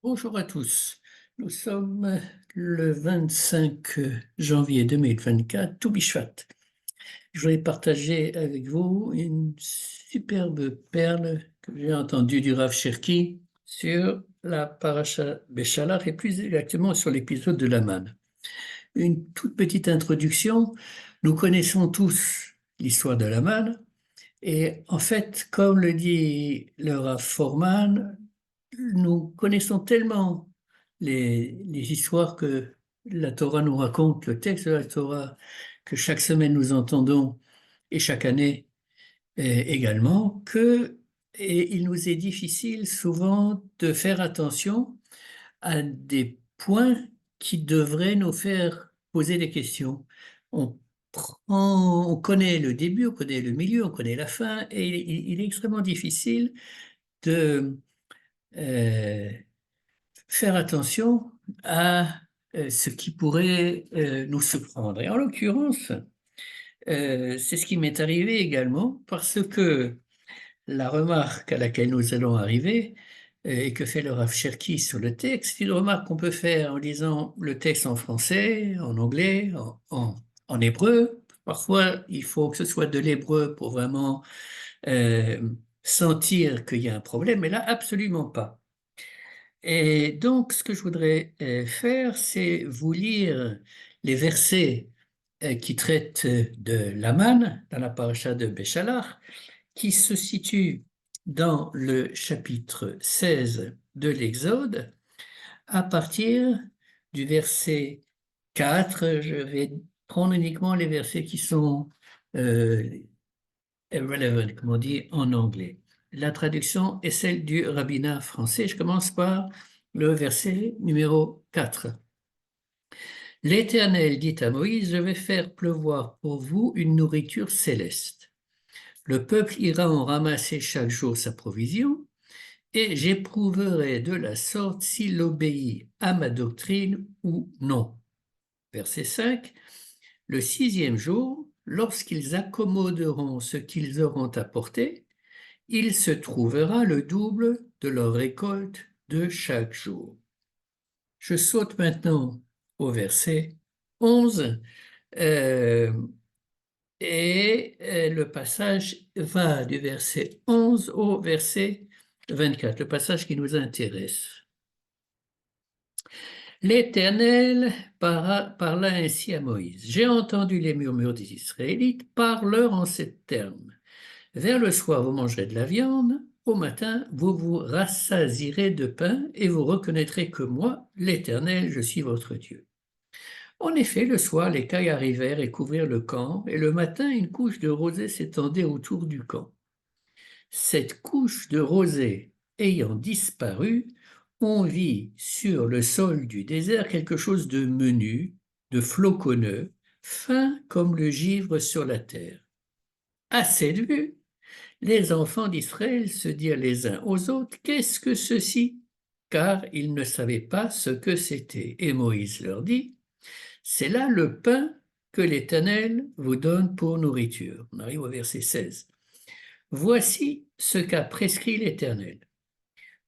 Bonjour à tous. Nous sommes le 25 janvier 2024, tout Bishvat. Je voulais partager avec vous une superbe perle que j'ai entendue du Rav Cherki sur la paracha Béchalach et plus exactement sur l'épisode de l'Aman. Une toute petite introduction. Nous connaissons tous l'histoire de l'Aman et en fait, comme le dit le Rav Forman, nous connaissons tellement les histoires que la Torah nous raconte, le texte de la Torah que chaque semaine nous entendons et chaque année également, et il nous est difficile souvent de faire attention à des points qui devraient nous faire poser des questions. On on connaît le début, on connaît le milieu, on connaît la fin, et il est extrêmement difficile de euh, faire attention à ce qui pourrait nous surprendre. Et en l'occurrence, c'est ce qui m'est arrivé également parce que la remarque à laquelle nous allons arriver et que fait le Rav Cherki sur le texte, c'est une remarque qu'on peut faire en lisant le texte en français, en anglais, en hébreu. Parfois, il faut que ce soit de l'hébreu pour vraiment euh, sentir qu'il y a un problème, mais là, absolument pas. Et donc, ce que je voudrais faire, c'est vous lire les versets qui traitent de l'Aman, dans la paracha de Béchalach, qui se situe dans le chapitre 16 de l'Exode, à partir du verset 4. Je vais prendre uniquement les versets qui sont euh, irrelevant, comme on dit en anglais. La traduction est celle du rabbinat français. Je commence par le verset numéro 4. L'Éternel dit à Moïse, je vais faire pleuvoir pour vous une nourriture céleste. Le peuple ira en ramasser chaque jour sa provision, et j'éprouverai de la sorte s'il obéit à ma doctrine ou non. Verset 5. Le sixième jour, lorsqu'ils accommoderont ce qu'ils auront apporté, il se trouvera le double de leur récolte de chaque jour. Je saute maintenant au verset 11 euh, et le passage va du verset 11 au verset 24, le passage qui nous intéresse. L'Éternel parla ainsi à Moïse. J'ai entendu les murmures des Israélites, parle-leur en ces termes. Vers le soir, vous mangerez de la viande, au matin, vous vous rassasirez de pain et vous reconnaîtrez que moi, l'Éternel, je suis votre Dieu. En effet, le soir, les cailles arrivèrent et couvrirent le camp, et le matin, une couche de rosée s'étendait autour du camp. Cette couche de rosée ayant disparu, on vit sur le sol du désert quelque chose de menu, de floconneux, fin comme le givre sur la terre. À cette vue, les enfants d'Israël se dirent les uns aux autres, qu'est-ce que ceci? Car ils ne savaient pas ce que c'était. Et Moïse leur dit, c'est là le pain que l'Éternel vous donne pour nourriture. On arrive au verset 16. Voici ce qu'a prescrit l'Éternel.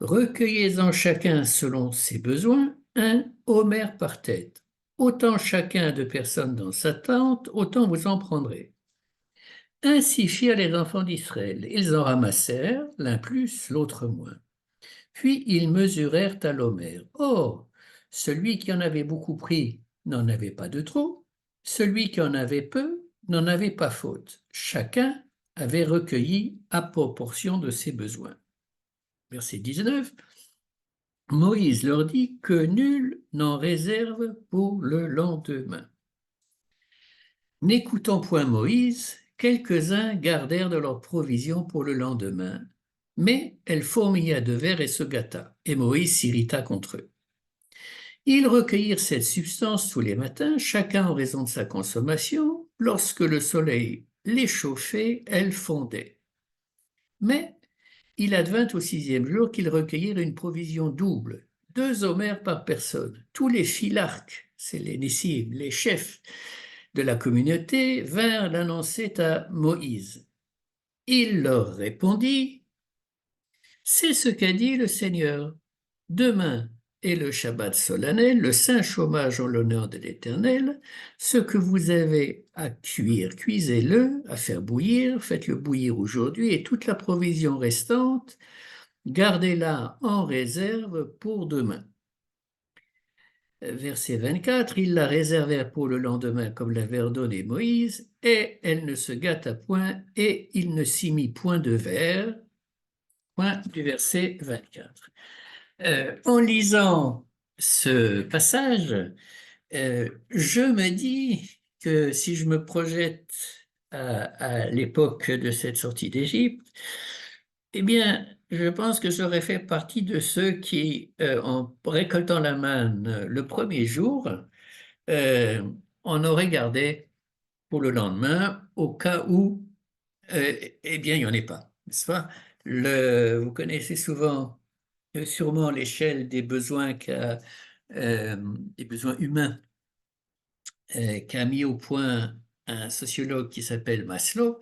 Recueillez-en chacun selon ses besoins, un homère par tête. Autant chacun de personnes dans sa tente, autant vous en prendrez. Ainsi firent les enfants d'Israël. Ils en ramassèrent, l'un plus, l'autre moins. Puis ils mesurèrent à l'homère. Or, celui qui en avait beaucoup pris n'en avait pas de trop, celui qui en avait peu n'en avait pas faute. Chacun avait recueilli à proportion de ses besoins. Verset 19. Moïse leur dit que nul n'en réserve pour le lendemain. N'écoutant point Moïse, quelques-uns gardèrent de leurs provisions pour le lendemain, mais elle fourmilla de vers et se gâta, et Moïse s'irrita contre eux. Ils recueillirent cette substance tous les matins, chacun en raison de sa consommation. Lorsque le soleil les chauffait, elle fondait. Mais il advint au sixième jour qu'ils recueillirent une provision double, 2 homères par personne. Tous les philarques, c'est les Nissim, les chefs de la communauté, vinrent l'annoncer à Moïse. Il leur répondit, c'est ce qu'a dit le Seigneur. Demain, et le Shabbat solennel, le saint chômage en l'honneur de l'Éternel. Ce que vous avez à cuire, cuisez-le, à faire bouillir, faites-le bouillir aujourd'hui, et toute la provision restante, gardez-la en réserve pour demain. Verset 24, ils la réservèrent pour le lendemain comme l'avait ordonné Moïse, et elle ne se gâta point, et il ne s'y mit point de verre. Point du verset 24. En lisant ce passage, je me dis que si je me projette à l'époque de cette sortie d'Égypte, eh bien, je pense que j'aurais fait partie de ceux qui, en récoltant la manne le premier jour, euh, en auraient gardé pour le lendemain, au cas où, eh bien, il n'y en ait pas, n'est-ce pas? Vous connaissez sûrement l'échelle des besoins des besoins humains qu'a mis au point un sociologue qui s'appelle Maslow.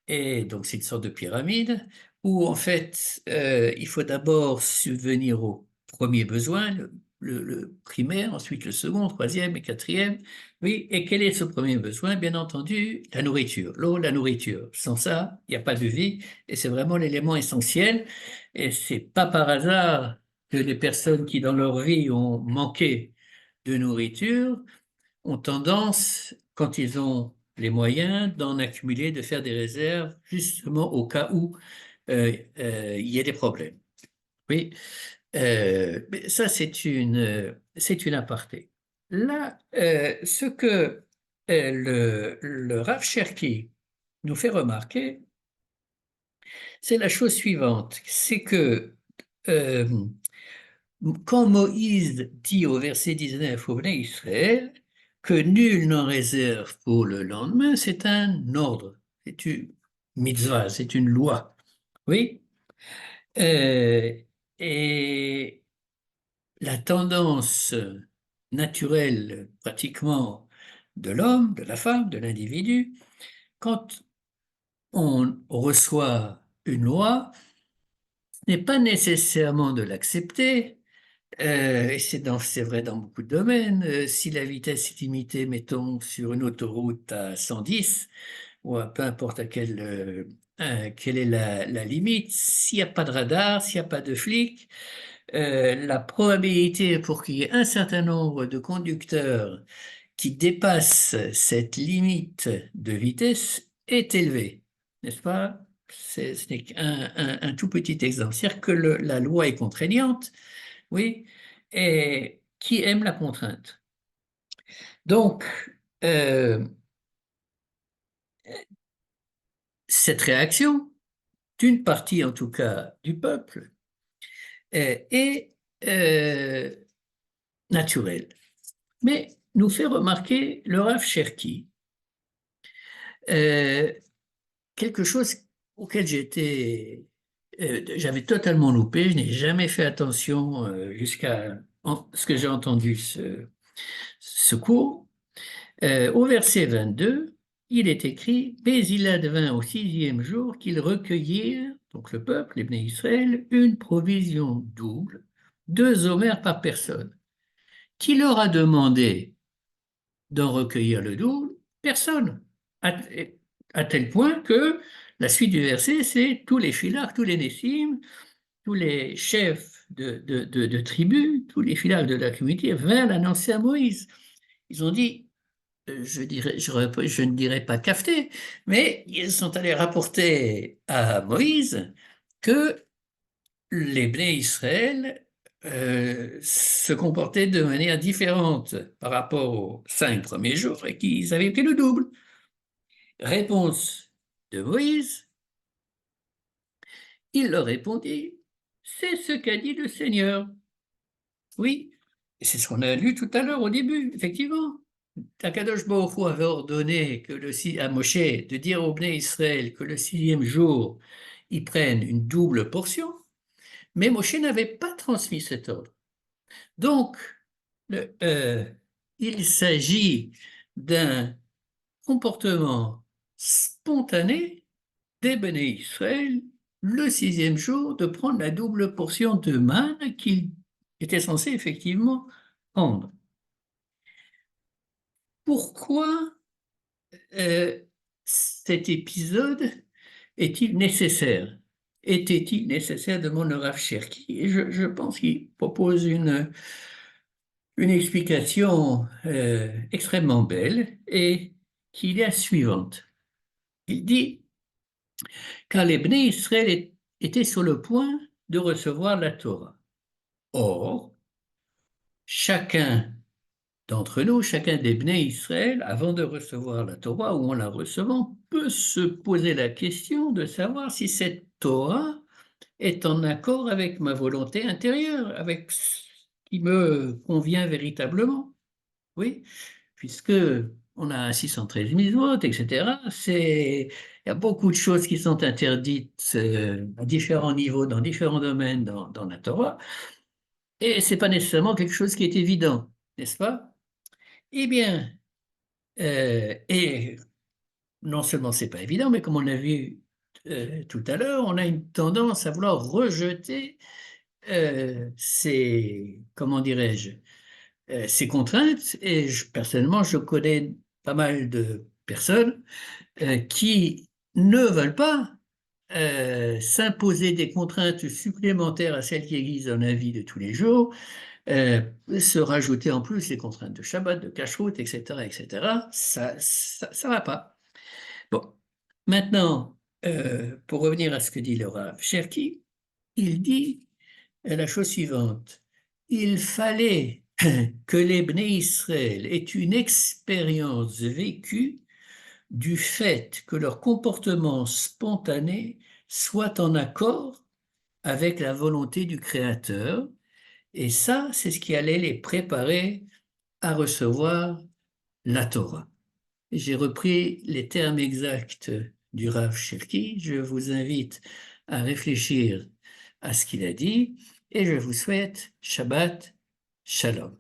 Et donc, c'est une sorte de pyramide où, en fait, il faut d'abord subvenir au premier besoin, le primaire, ensuite le second, troisième et quatrième. Oui, et quel est ce premier besoin? Bien entendu, la nourriture, l'eau, la nourriture. Sans ça, il n'y a pas de vie et c'est vraiment l'élément essentiel. Et c'est pas par hasard que les personnes qui, dans leur vie, ont manqué de nourriture ont tendance, quand ils ont les moyens, d'en accumuler, de faire des réserves, justement au cas où il y ait des problèmes. Oui, mais ça c'est une aparté. Là, ce que le Rav Cherki nous fait remarquer, c'est la chose suivante, c'est que euh, quand Moïse dit au verset 19 au Bnei Israël que nul n'en réserve pour le lendemain, c'est un ordre, c'est une mitzvah, c'est une loi. Oui. Euh, et la tendance naturelle pratiquement de l'homme, de la femme, de l'individu, quand on reçoit une loi, n'est pas nécessairement de l'accepter. Et c'est vrai dans beaucoup de domaines. Si la vitesse est limitée, mettons, sur une autoroute à 110, ou à peu importe quelle est la limite, s'il n'y a pas de radar, s'il n'y a pas de flic, la probabilité pour qu'il y ait un certain nombre de conducteurs qui dépassent cette limite de vitesse est élevée, n'est-ce pas? Ce n'est qu'un tout petit exemple. C'est-à-dire que la loi est contraignante, oui, et qui aime la contrainte. Donc, euh, cette réaction, d'une partie en tout cas du peuple, est naturelle. Mais nous fait remarquer le Rav Cherki quelque chose auquel j'avais totalement loupé, je n'ai jamais fait attention jusqu'à ce que j'ai entendu ce cours. Au verset 22, il est écrit: mais il advint au 6e jour qu'ils recueillirent, donc le peuple, les Bnei Israël, une provision double, 2 omers par personne. Qui leur a demandé d'en recueillir le double? Personne. À tel point que la suite du verset, c'est tous les filards, tous les nessim, tous les chefs de tribus, tous les filards de la communauté vinrent l'annoncer à Moïse. Ils ont dit, je ne dirais pas cafeté, mais ils sont allés rapporter à Moïse que les Bnei Israël se comportaient de manière différente par rapport aux 5 premiers jours et qu'ils avaient pris le double. Réponse de Moïse, il leur répondit: c'est ce qu'a dit le Seigneur. Oui, et c'est ce qu'on a lu tout à l'heure au début, effectivement. Akadosh Baruch Hu avait ordonné à Moshe de dire au Bnei Israël que le 6e jour, ils prennent une double portion, mais Moshe n'avait pas transmis cet ordre. Donc, il s'agit d'un comportement spontané des Béné Israël le 6e jour de prendre la double portion de manne qu'ils était censé effectivement prendre. Pourquoi cet épisode est-il nécessaire? Était-il nécessaire, demande le Rav Cherki? Et je pense qu'il propose une explication extrêmement belle et qui est la suivante. Il dit, car les Bnei Israël étaient sur le point de recevoir la Torah. Or, chacun d'entre nous, chacun des Bnei Israël, avant de recevoir la Torah ou en la recevant, peut se poser la question de savoir si cette Torah est en accord avec ma volonté intérieure, avec ce qui me convient véritablement. Oui, puisque on a 613 mitzvot, etc. Il y a beaucoup de choses qui sont interdites à différents niveaux, dans différents domaines dans la Torah, et c'est pas nécessairement quelque chose qui est évident, n'est-ce pas? Eh bien, et non seulement c'est pas évident, mais comme on l'a vu tout à l'heure, on a une tendance à vouloir rejeter ces, comment dirais-je, ces contraintes. Et personnellement, je connais pas mal de personnes qui ne veulent pas s'imposer des contraintes supplémentaires à celles qui existent dans la vie de tous les jours, se rajouter en plus les contraintes de Shabbat, de Kashrut, etc., etc. Ça va pas. Bon, maintenant, pour revenir à ce que dit le Rav Cherki, il dit la chose suivante. Il fallait que les Bnei Israël aient une expérience vécue du fait que leur comportement spontané soit en accord avec la volonté du Créateur. Et ça, c'est ce qui allait les préparer à recevoir la Torah. J'ai repris les termes exacts du Rav Cherki. Je vous invite à réfléchir à ce qu'il a dit et je vous souhaite Shabbat Shalom.